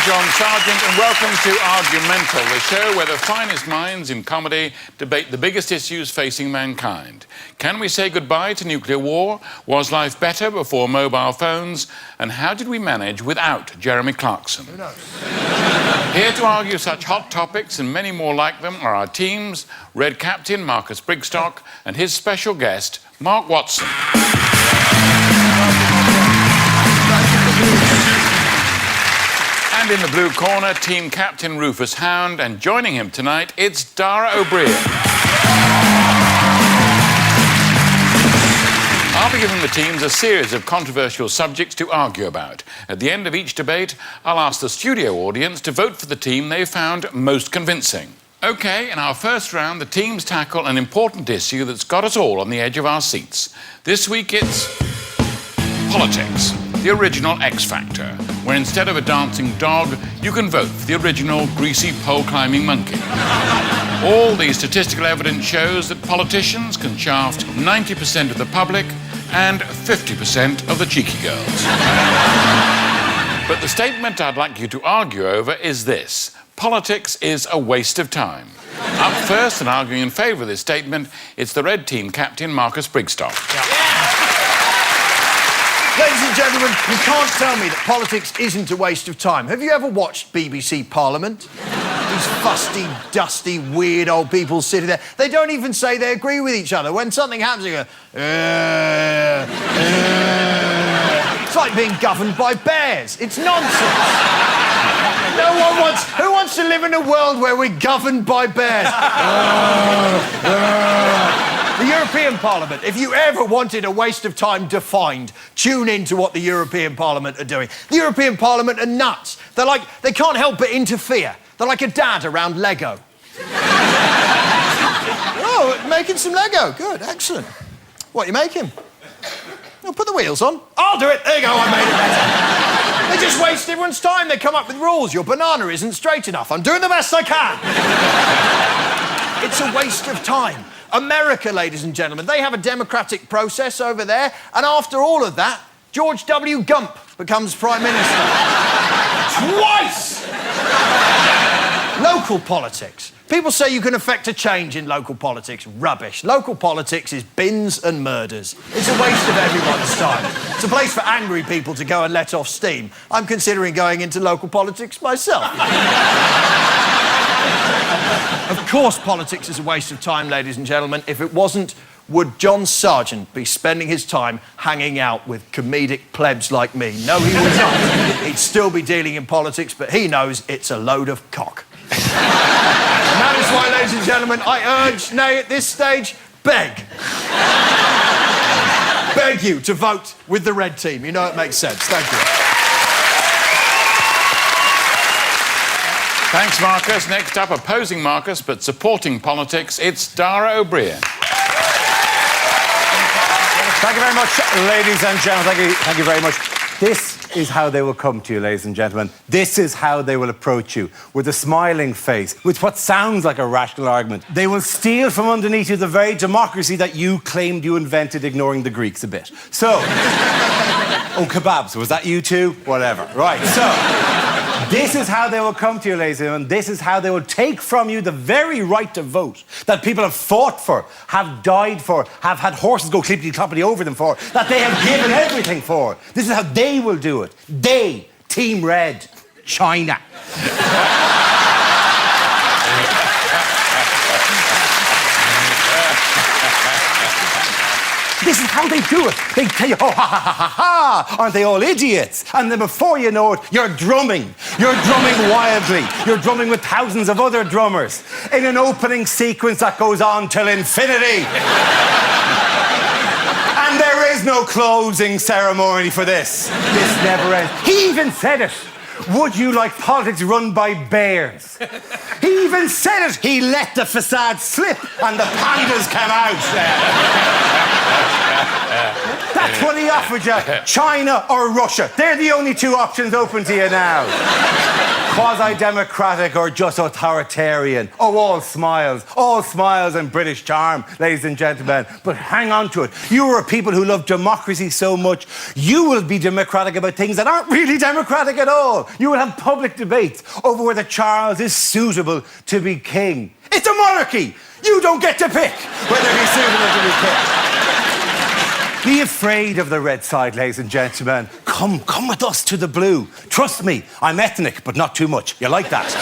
John Sargent, and welcome to Argumental, the show where the finest minds in comedy debate the biggest issues facing mankind. Can we say goodbye to nuclear war? Was life better before mobile phones? And how did we manage without Jeremy Clarkson? Who knows? Here to argue such hot topics and many more like them are our teams, Red Captain Marcus Brigstock and his special guest, Mark Watson. And in the blue corner, Team Captain Rufus Hound, and joining him tonight, it's Dara O'Brien. I'll be giving the teams a series of controversial subjects to argue about. At the end of each debate, I'll ask the studio audience to vote for the team they found most convincing. OK, in our first round, the teams tackle an important issue that's got us all on the edge of our seats. This week, it's politics, the original X Factor, where instead of a dancing dog, you can vote for the original greasy pole-climbing monkey. All the statistical evidence shows that politicians can shaft 90% of the public and 50% of the cheeky girls. But the statement I'd like you to argue over is this: politics is a waste of time. Up first and arguing in favour of this statement, it's the Red Team captain, Marcus Brigstock. Ladies and gentlemen, you can't tell me that politics isn't a waste of time. Have you ever watched BBC Parliament? These fusty, dusty, weird old people sitting there. They don't even say they agree with each other. When something happens, they go, It's like being governed by bears. It's nonsense. No one wants... Who wants to live in a world where we're governed by bears? The European Parliament, if you ever wanted a waste of time defined, tune in to what the European Parliament are doing. The European Parliament are nuts. They're like, they can't help but interfere. They're like a dad around Lego. Oh, making some Lego. Good, excellent. What are you making? Oh, put the wheels on. I'll do it. There you go, I made it better. They just waste everyone's time. They come up with rules. Your banana isn't straight enough. I'm doing the best I can. It's a waste of time. America, ladies and gentlemen, they have a democratic process over there, and after all of that, George W. Gump becomes Prime Minister. Twice! Local politics. People say you can affect a change in local politics. Rubbish. Local politics is bins and murders. It's a waste of everyone's time. It's a place for angry people to go and let off steam. I'm considering going into local politics myself. Of course, politics is a waste of time, ladies and gentlemen. If it wasn't, would John Sargent be spending his time hanging out with comedic plebs like me? No, he would not. He'd still be dealing in politics, but he knows it's a load of cock. And that is why, ladies and gentlemen, I urge, nay, at this stage, beg you to vote with the Red Team. You know it makes sense. Thank you. Thanks, Marcus. Next up, opposing Marcus, but supporting politics, it's Dara O'Brien. Thank you very much, ladies and gentlemen. Thank you very much. This is how they will come to you, ladies and gentlemen. This is how they will approach you, with a smiling face, with what sounds like a rational argument. They will steal from underneath you the very democracy that you claimed you invented, ignoring the Greeks a bit. So, oh, kebabs, was that you too? Whatever. Right, so... this is how they will come to you, ladies and gentlemen. This is how they will take from you the very right to vote that people have fought for, have died for, have had horses go clippity-cloppity over them for, that they have given everything for. This is how they will do it. They, Team Red, China. This is how they do it. They tell you, oh, ha, ha, ha, ha, ha, aren't they all idiots? And then before you know it, you're drumming. You're drumming wildly. You're drumming with thousands of other drummers in an opening sequence that goes on till infinity. And there is no closing ceremony for this. This never ends. He even said it. Would you like politics run by bears? He even said it. He let the facade slip and the pandas came out. That's what he offered you. China or Russia. They're the only two options open to you now. quasi-democratic or just authoritarian. Oh, all smiles and British charm, ladies and gentlemen. But hang on to it. You are people who love democracy so much, you will be democratic about things that aren't really democratic at all. You will have public debates over whether Charles is suitable to be king. It's a monarchy. You don't get to pick whether he's suitable to be king. Be afraid of the red side, ladies and gentlemen. Come with us to the blue. Trust me, I'm ethnic, but not too much. You like that?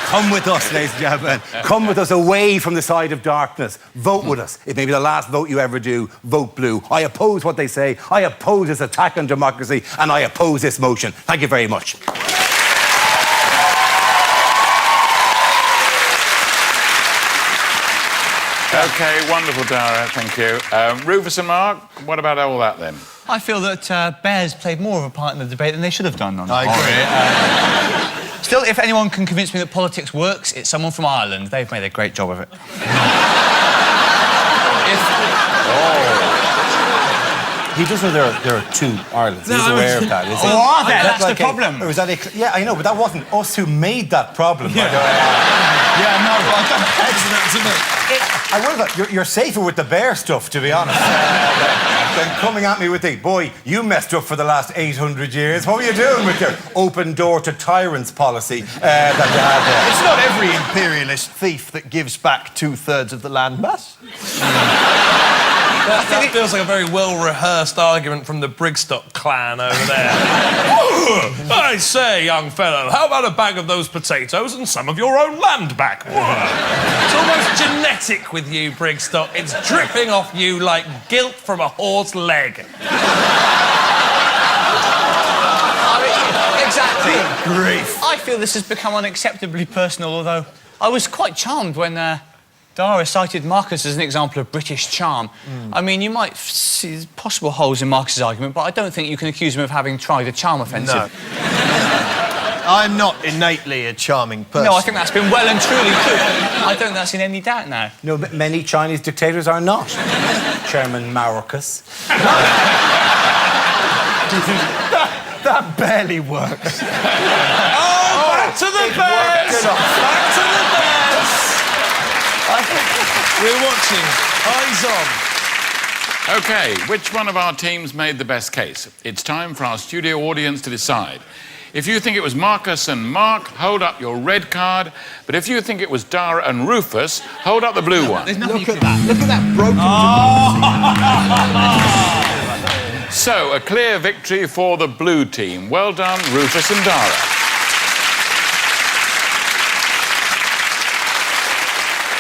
Come with us, ladies and gentlemen. Come with us away from the side of darkness. Vote with us. It may be the last vote you ever do. Vote blue. I oppose what they say. I oppose this attack on democracy, and I oppose this motion. Thank you very much. OK, wonderful, Dara, thank you. Rufus and Mark, what about all that, then? I feel that bears played more of a part in the debate than they should have done. I agree. Still, if anyone can convince me that politics works, it's someone from Ireland. They've made a great job of it. He does know there are two Irelands. He's aware of that, is he? Oh, are there? That's like the problem. Or was that yeah, I know, but that wasn't us who made that problem. Yeah, no, but I don't... Excellent, isn't it? I would have you're safer with the bear stuff, to be honest, than coming at me with the, boy, you messed up for the last 800 years. What were you doing with your open door to tyrants policy that you had there? It's not every imperialist thief that gives back 2/3 of the landmass. That feels like a very well-rehearsed argument from the Brigstock clan over there. I say, young fellow, how about a bag of those potatoes and some of your own land back? It's almost genetic with you, Brigstock. It's dripping off you like guilt from a horse leg. Exactly. Grief. I feel this has become unacceptably personal, although I was quite charmed when Dara cited Marcus as an example of British charm. I mean, you might see possible holes in Marcus's argument, but I don't think you can accuse him of having tried a charm offensive. No. I'm not innately a charming person. No, I think that's been well and truly proved. I don't think that's in any doubt now. No, but many Chinese dictators are not. Chairman Marcus. That barely works. Back to the bears! Back to the bears! We're watching. Eyes on. OK, which one of our teams made the best case? It's time for our studio audience to decide. If you think it was Marcus and Mark, hold up your red card. But if you think it was Dara and Rufus, hold up the blue one. Look at that. Look at that broken democracy. So, a clear victory for the blue team. Well done, Rufus and Dara.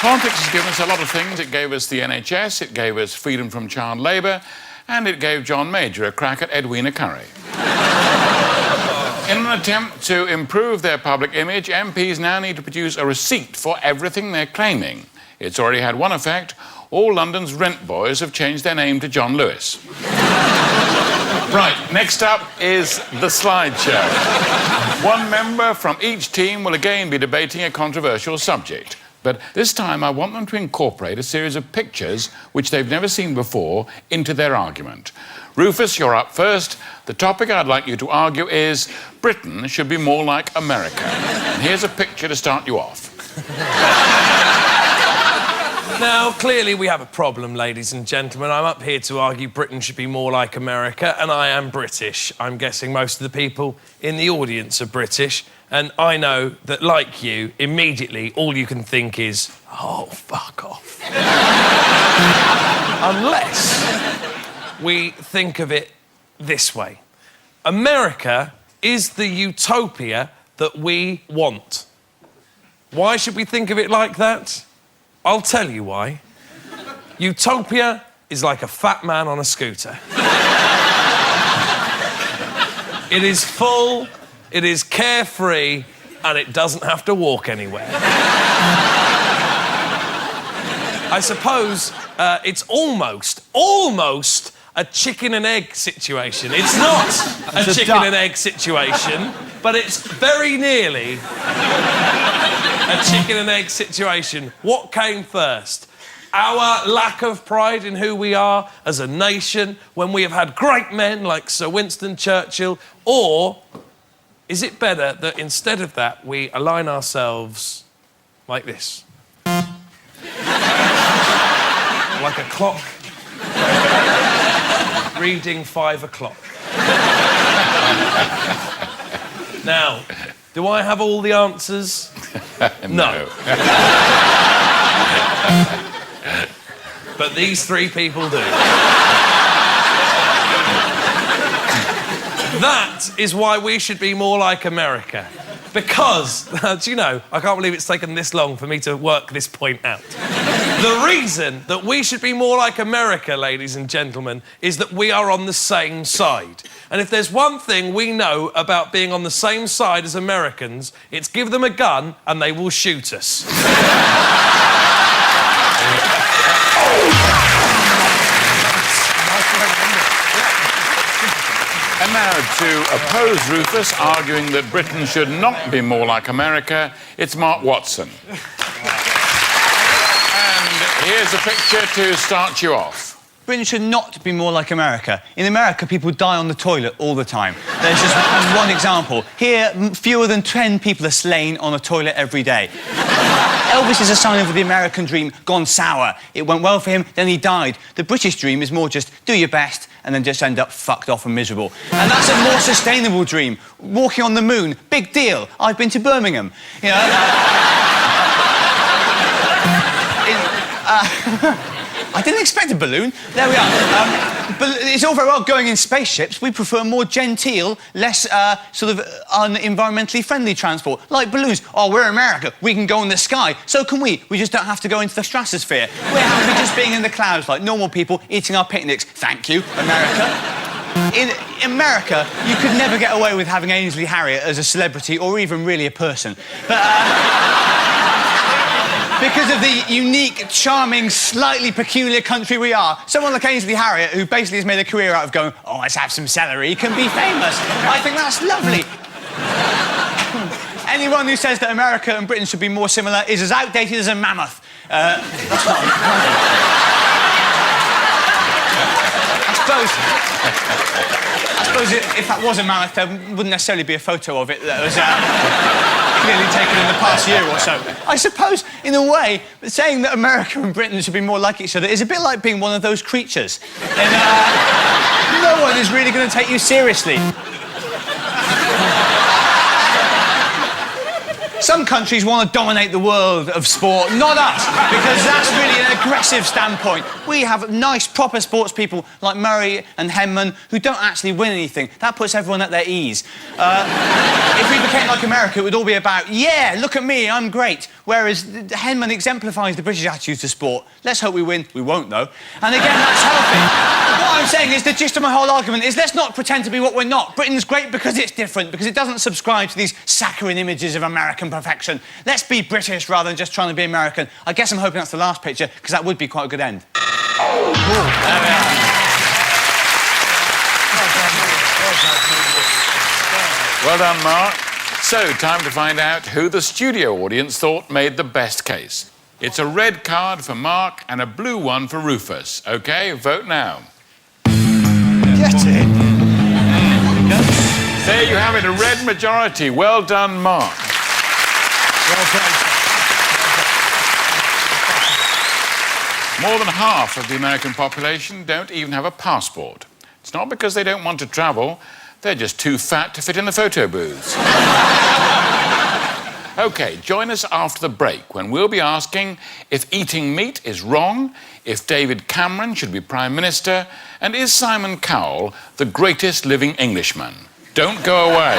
Politics has given us a lot of things. It gave us the NHS, it gave us freedom from child labour, and it gave John Major a crack at Edwina Currie. In an attempt to improve their public image, MPs now need to produce a receipt for everything they're claiming. It's already had one effect. All London's rent boys have changed their name to John Lewis. Right, next up is the slideshow. One member from each team will again be debating a controversial subject. But this time I want them to incorporate a series of pictures which they've never seen before into their argument. Rufus, you're up first. The topic I'd like you to argue is Britain should be more like America. And here's a picture to start you off. Now, clearly we have a problem, ladies and gentlemen. I'm up here to argue Britain should be more like America, and I am British. I'm guessing most of the people in the audience are British, and I know that, like you, immediately all you can think is, oh, fuck off. Unless we think of it this way. America is the utopia that we want. Why should we think of it like that? I'll tell you why. Utopia is like a fat man on a scooter. It is full, it is carefree, and it doesn't have to walk anywhere. I suppose it's almost a chicken and egg situation. It's not a chicken and egg situation, but it's very nearly a chicken and egg situation. What came first? Our lack of pride in who we are as a nation when we have had great men like Sir Winston Churchill, or Is it better that instead of that, we align ourselves like this? Like a clock reading 5 o'clock. Now, do I have all the answers? No. But these 3 people do. That is why we should be more like America. Because, do you know, I can't believe it's taken this long for me to work this point out. The reason that we should be more like America, ladies and gentlemen, is that we are on the same side. And if there's one thing we know about being on the same side as Americans, it's give them a gun and they will shoot us. And now to oppose Rufus, arguing that Britain should not be more like America, it's Mark Watson. And here's a picture to start you off. Britain should not be more like America. In America, people die on the toilet all the time. There's just one example. Here, fewer than 10 people are slain on a toilet every day. Elvis is a sign of the American dream gone sour. It went well for him, then he died. The British dream is more just do your best and then just end up fucked off and miserable. And that's a more sustainable dream. Walking on the moon, big deal. I've been to Birmingham. You know? I didn't expect a balloon. There we are. It's all very well going in spaceships. We prefer more genteel, less sort of unenvironmentally friendly transport, like balloons. Oh, we're America. We can go in the sky. So can we. We just don't have to go into the stratosphere. We're happy just being in the clouds like normal people eating our picnics. Thank you, America. In America, you could never get away with having Ainsley Harriott as a celebrity or even really a person. But, because of the unique, charming, slightly peculiar country we are, someone like Ainsley Harriott, who basically has made a career out of going, oh, let's have some celery, can be famous. I think that's lovely. Anyone who says that America and Britain should be more similar is as outdated as a mammoth. That's not... I suppose if that was a mammoth, there wouldn't necessarily be a photo of it that was clearly taken in the past year or so. I suppose, in a way, saying that America and Britain should be more like each other is a bit like being one of those creatures. And no one is really going to take you seriously. Some countries want to dominate the world of sport, not us, because that's really an aggressive standpoint. We have nice, proper sports people like Murray and Henman who don't actually win anything. That puts everyone at their ease. If we became like America, it would all be about, yeah, look at me, I'm great. Whereas Henman exemplifies the British attitude to sport. Let's hope we win. We won't, though. And again, that's healthy. What I'm saying is the gist of my whole argument is let's not pretend to be what we're not. Britain's great because it's different, because it doesn't subscribe to these saccharine images of American perfection. Let's be British rather than just trying to be American. I guess I'm hoping that's the last picture, because that would be quite a good end. Cool. There we are. Well done, Mark. So, time to find out who the studio audience thought made the best case. It's a red card for Mark and a blue one for Rufus. OK, vote now. Get it. There you have it, a red majority. Well done, Mark. Well played. More than half of the American population don't even have a passport. It's not because they don't want to travel, they're just too fat to fit in the photo booths. OK, join us after the break when we'll be asking if eating meat is wrong, if David Cameron should be Prime Minister, and is Simon Cowell the greatest living Englishman? Don't go away.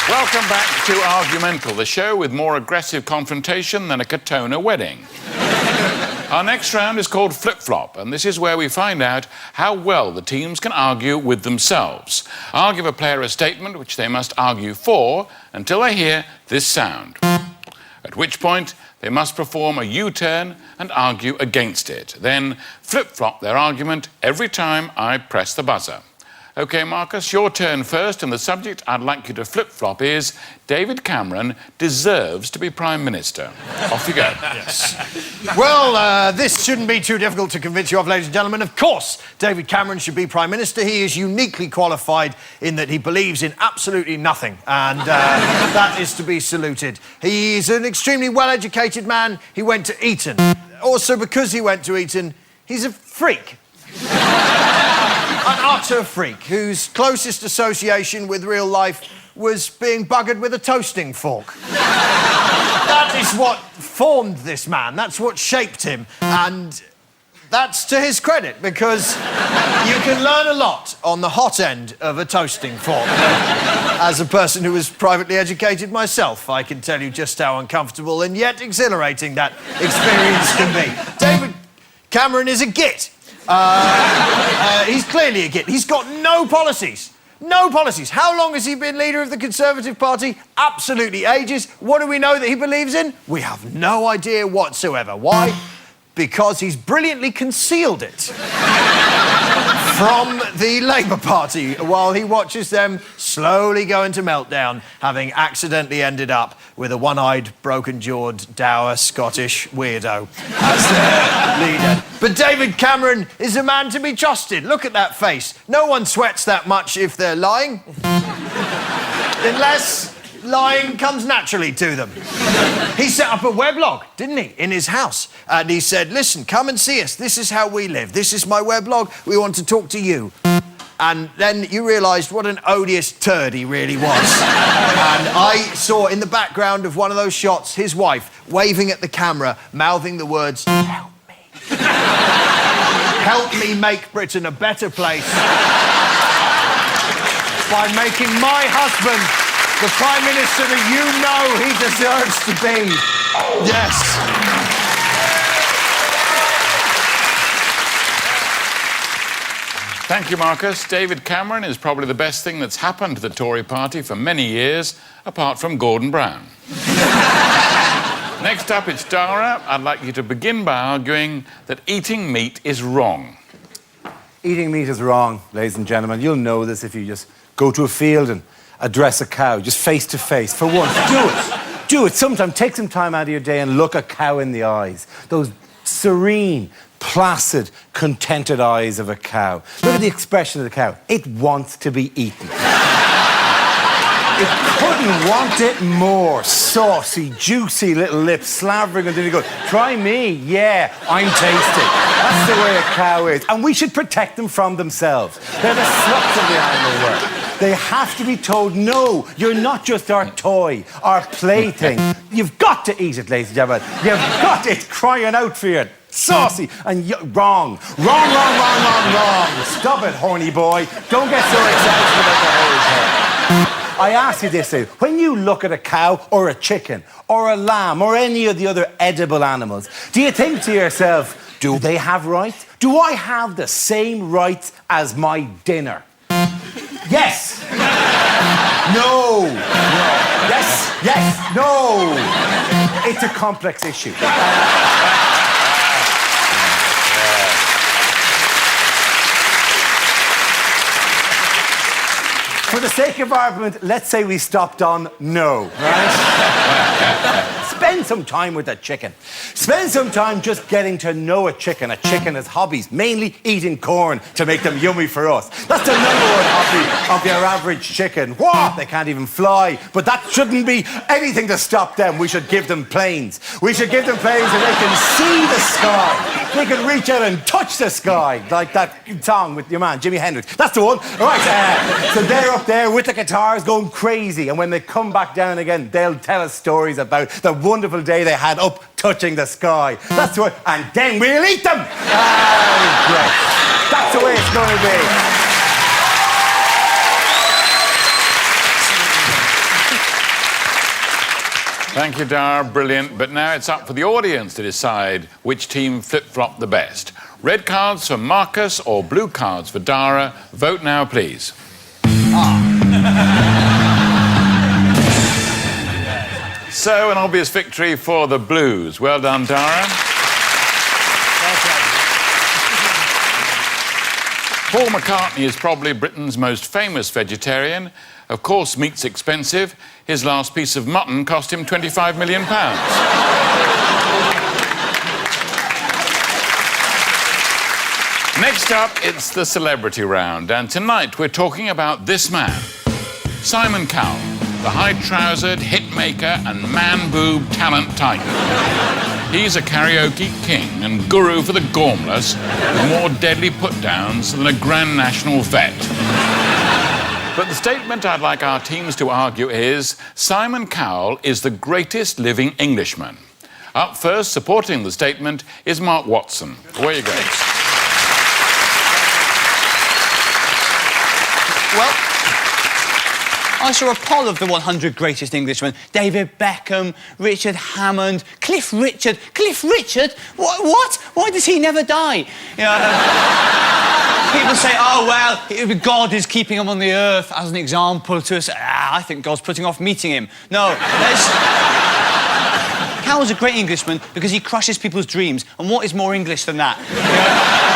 Welcome back to Argumental, the show with more aggressive confrontation than a Katona wedding. Our next round is called Flip Flop, and this is where we find out how well the teams can argue with themselves. I'll give a player a statement which they must argue for until they hear this sound. At which point, they must perform a U-turn and argue against it. Then flip-flop their argument every time I press the buzzer. OK, Marcus, your turn first, and the subject I'd like you to flip-flop is David Cameron deserves to be Prime Minister. Off you go. Yes. Well, this shouldn't be too difficult to convince you of, ladies and gentlemen. Of course, David Cameron should be Prime Minister. He is uniquely qualified in that he believes in absolutely nothing, and that is to be saluted. He's an extremely well-educated man. He went to Eton. Also, because he went to Eton, he's a freak. An utter freak whose closest association with real life was being buggered with a toasting fork. That is what formed this man. That's what shaped him. And that's to his credit, because you can learn a lot on the hot end of a toasting fork. As a person who was privately educated myself, I can tell you just how uncomfortable and yet exhilarating that experience can be. David Cameron is a git. He's clearly a git. He's got no policies. No policies. How long has he been leader of the Conservative Party? Absolutely ages. What do we know that he believes in? We have no idea whatsoever. Why? Because he's brilliantly concealed it from the Labour Party while he watches them slowly go into meltdown, having accidentally ended up with a one-eyed, broken-jawed, dour Scottish weirdo as their leader. But David Cameron is a man to be trusted. Look at that face. No one sweats that much if they're lying. Unless lying comes naturally to them. He set up a weblog, didn't he, in his house? And he said, listen, come and see us. This is how we live. This is my weblog. We want to talk to you. And then you realised what an odious turd he really was. And I saw in the background of one of those shots his wife waving at the camera, mouthing the words, help me. Help me make Britain a better place by making my husband the Prime Minister that you know he deserves to be. Yes. Thank you, Marcus. David Cameron is probably the best thing that's happened to the Tory party for many years, apart from Gordon Brown. Next up, it's Dara. I'd like you to begin by arguing that eating meat is wrong. Eating meat is wrong, ladies and gentlemen. You'll know this if you just go to a field and address a cow, just face to face, for once. Do it. Do it. Sometime, take some time out of your day and look a cow in the eyes. Those serene, placid, contented eyes of a cow. Look at the expression of the cow. It wants to be eaten. It couldn't want it more. Saucy, juicy little lips slavering until you go, try me. Yeah, I'm tasty. That's the way a cow is. And we should protect them from themselves. They're the sluts of the animal world. They have to be told, no, you're not just our toy, our plaything. You've got to eat it, ladies and gentlemen. You've got to. It's crying out for you. Saucy and wrong. Wrong. Stop it, horny boy. Don't get so excited about the whole thing. I ask you this, when you look at a cow or a chicken or a lamb or any of the other edible animals, do you think to yourself, do they have rights? Do I have the same rights as my dinner? Yes. No. Yes. No. It's a complex issue. For the sake of argument, let's say we stopped on no, right? Spend some time with a chicken. Spend some time just getting to know a chicken. A chicken has hobbies, mainly eating corn to make them yummy for us. That's the number one hobby of your average chicken. What? They can't even fly. But that shouldn't be anything to stop them. We should give them planes. We should give them planes so they can see the sky. They can reach out and touch the sky, like that song with your man, Jimi Hendrix. That's the one. All right, so they're up there with the guitars going crazy, and when they come back down again, they'll tell us stories about the wonderful day they had up touching the sky. That's what, and then we'll eat them. Great. That's the way it's going to be. Thank you, Dara. Brilliant. But now it's up for the audience to decide which team flip-flopped the best. Red cards for Marcus or blue cards for Dara. Vote now, please. So, an obvious victory for the Blues. Well done, Dara. Paul McCartney is probably Britain's most famous vegetarian. Of course, meat's expensive. His last piece of mutton cost him £25 million. Next up, it's the celebrity round, and tonight we're talking about this man, Simon Cowell, the high-trousered hitmaker and man-boob talent titan. He's a karaoke king and guru for the gormless, with more deadly put-downs than a Grand National vet. But the statement I'd like our teams to argue is Simon Cowell is the greatest living Englishman. Up first, supporting the statement, is Mark Watson. Away you go. Well, I saw a poll of the 100 greatest Englishmen. David Beckham, Richard Hammond, Cliff Richard. Cliff Richard? What? Why does he never die? You know, people say, oh, well, God is keeping him on the earth as an example to us. I think God's putting off meeting him. No, Cowell's a great Englishman because he crushes people's dreams. And what is more English than that? You know?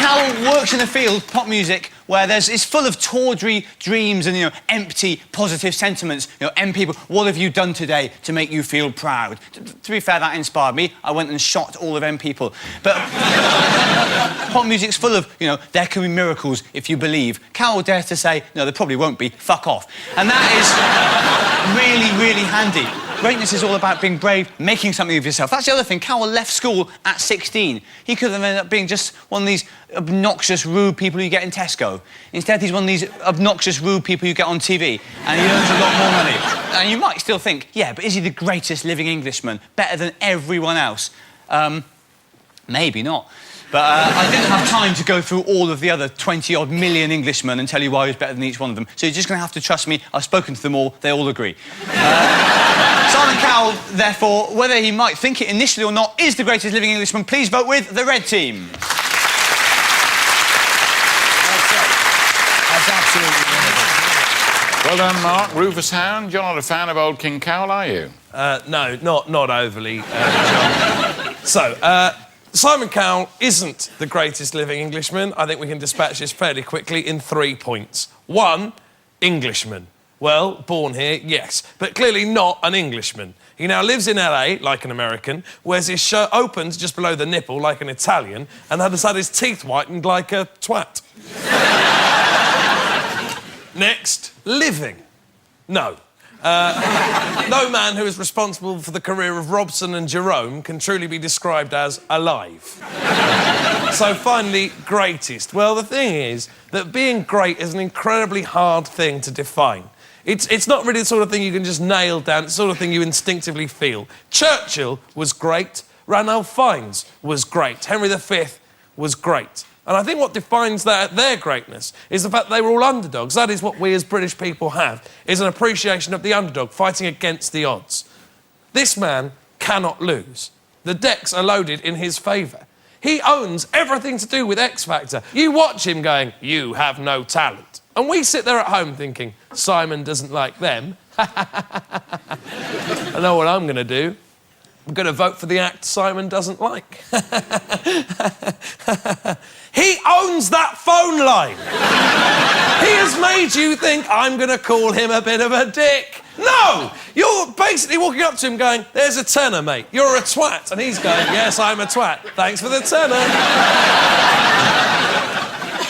Cowell works in a field, pop music, where it's full of tawdry dreams and, you know, empty, positive sentiments. You know, people, what have you done today to make you feel proud? To be fair, that inspired me. I went and shot all of them people. But pop music's full of, you know, there can be miracles if you believe. Cowell dares to say, no, there probably won't be, fuck off. And that is really, really handy. Greatness is all about being brave, making something of yourself. That's the other thing. Cowell left school at 16. He could have ended up being just one of these obnoxious, rude people you get in Tesco. Instead, he's one of these obnoxious, rude people you get on TV, and he earns a lot more money. And you might still think, yeah, but is he the greatest living Englishman? Better than everyone else? Maybe not. But I didn't have time to go through all of the other 20-odd million Englishmen and tell you why he was better than each one of them. So you're just going to have to trust me. I've spoken to them all. They all agree. Simon Cowell, therefore, whether he might think it initially or not, is the greatest living Englishman. Please vote with the red team. That's absolutely wonderful. Well done, Mark. Rufus Hound, you're not a fan of old King Cowell, are you? No, not overly, John. So, Simon Cowell isn't the greatest living Englishman. I think we can dispatch this fairly quickly in 3 points. 1, Englishman. Well, born here, yes, but clearly not an Englishman. He now lives in LA, like an American, wears his shirt opened just below the nipple, like an Italian, and has had his teeth whitened like a twat. Next, living. No. No man who is responsible for the career of Robson and Jerome can truly be described as alive. So finally, greatest. Well, the thing is that being great is an incredibly hard thing to define. It's not really the sort of thing you can just nail down. It's the sort of thing you instinctively feel. Churchill was great. Ranulph Fiennes was great. Henry V was great. And I think what defines their greatness is the fact that they were all underdogs. That is what we as British people have, is an appreciation of the underdog fighting against the odds. This man cannot lose. The decks are loaded in his favour. He owns everything to do with X Factor. You watch him going, you have no talent. And we sit there at home thinking, Simon doesn't like them. I know what I'm going to do. I'm going to vote for the act Simon doesn't like. He owns that phone line. He has made you think I'm going to call him a bit of a dick. No! You're basically walking up to him going, there's a tenner, mate. You're a twat. And he's going, yes, I'm a twat. Thanks for the tenner.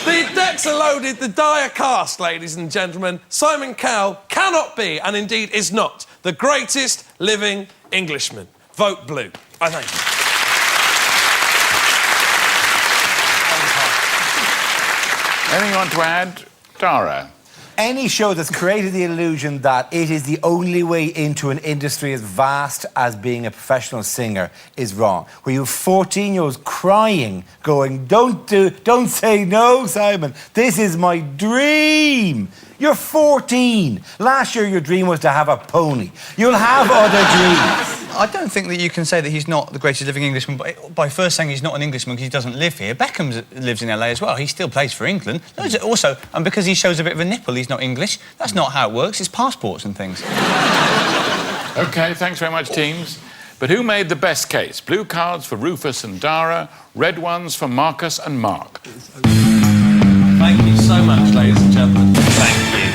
The decks are loaded, the die are cast, ladies and gentlemen. Simon Cowell cannot be, and indeed is not, the greatest living Englishman. Vote blue. I thank you. Anything you want to add? Dara? Any show that's created the illusion that it is the only way into an industry as vast as being a professional singer is wrong. Where you have 14-year-olds crying, going, don't say no, Simon. This is my dream. You're 14. Last year, your dream was to have a pony. You'll have other dreams. I don't think that you can say that he's not the greatest living Englishman by first saying he's not an Englishman because he doesn't live here. Beckham lives in LA as well. He still plays for England. Also, and because he shows a bit of a nipple, he's not English. That's not how it works. It's passports and things. OK, thanks very much, teams. But who made the best case? Blue cards for Rufus and Dara, red ones for Marcus and Mark. Thank you so much, ladies and gentlemen. Thank you.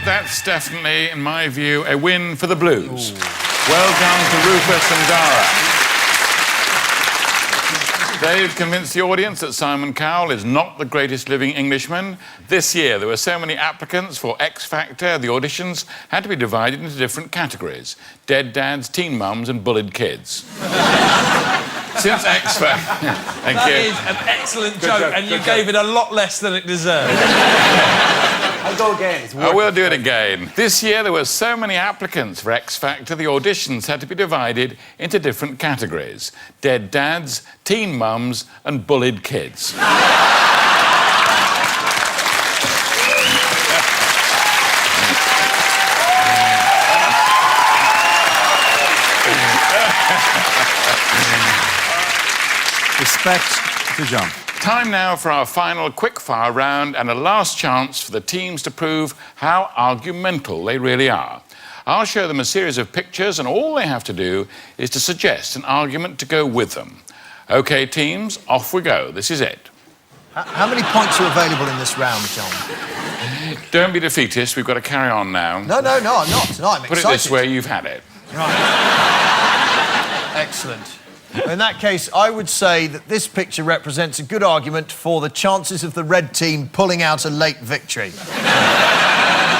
That's definitely, in my view, a win for the Blues. Well done to Rufus and Dara. They've convinced the audience that Simon Cowell is not the greatest living Englishman. This year, there were so many applicants for X Factor, the auditions had to be divided into different categories: dead dads, teen mums, and bullied kids. Since X Factor... Thank you. That is an excellent joke, and you gave it a lot less than it deserved. I'll go again. I will do it again. This year, there were so many applicants for X Factor, the auditions had to be divided into different categories: dead dads, teen mums, and bullied kids. Respect to John. Time now for our final quick-fire round and a last chance for the teams to prove how argumental they really are. I'll show them a series of pictures and all they have to do is to suggest an argument to go with them. OK, teams, off we go. This is it. How many points are available in this round, John? Don't be defeatist. We've got to carry on now. No, I'm not. I'm excited. Put it this way, you've had it. Right. Excellent. In that case, I would say that this picture represents a good argument for the chances of the red team pulling out a late victory.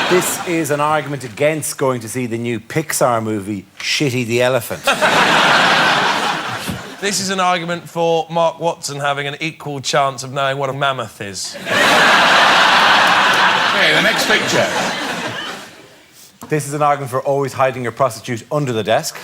This is an argument against going to see the new Pixar movie, Shitty the Elephant. This is an argument for Mark Watson having an equal chance of knowing what a mammoth is. OK, the next picture. This is an argument for always hiding your prostitute under the desk.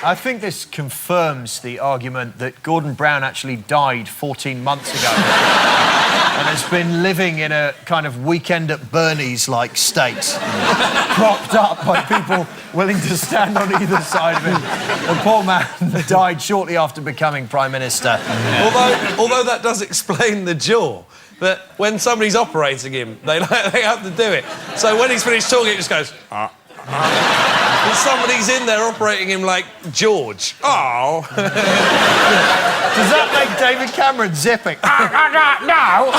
I think this confirms the argument that Gordon Brown actually died 14 months ago and has been living in a kind of weekend at Bernie's-like state, propped up by people willing to stand on either side of him. The poor man died shortly after becoming Prime Minister. Although that does explain the jaw, that when somebody's operating him, they have to do it. So when he's finished talking, it just goes... And somebody's in there operating him like George. Oh. Does that make David Cameron zipping? No,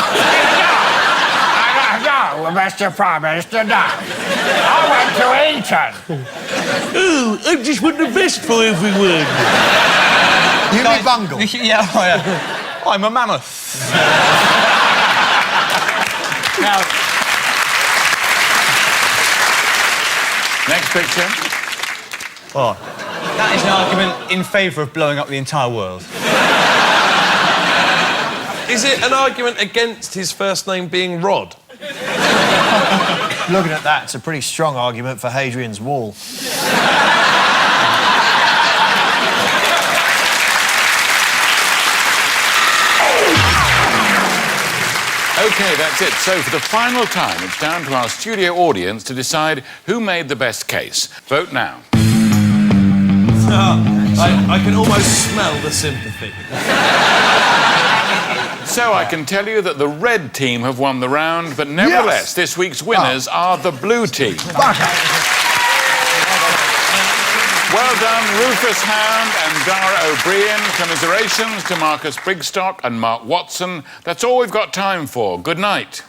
Mr. Prime Minister, no. I went to Eton. Oh, I just want the best for everyone. You be bungle. Yeah, I'm a mammoth. Now... Next picture. Oh. That is an argument in favour of blowing up the entire world. Is it an argument against his first name being Rod? Looking at that, it's a pretty strong argument for Hadrian's Wall. OK, that's it. So, for the final time, it's down to our studio audience to decide who made the best case. Vote now. I can almost smell the sympathy. So I can tell you that the red team have won the round, but nevertheless, this week's winners are the blue team. Well done, Rufus Hound and Dara O'Brien. Commiserations to Marcus Brigstock and Mark Watson. That's all we've got time for. Good night.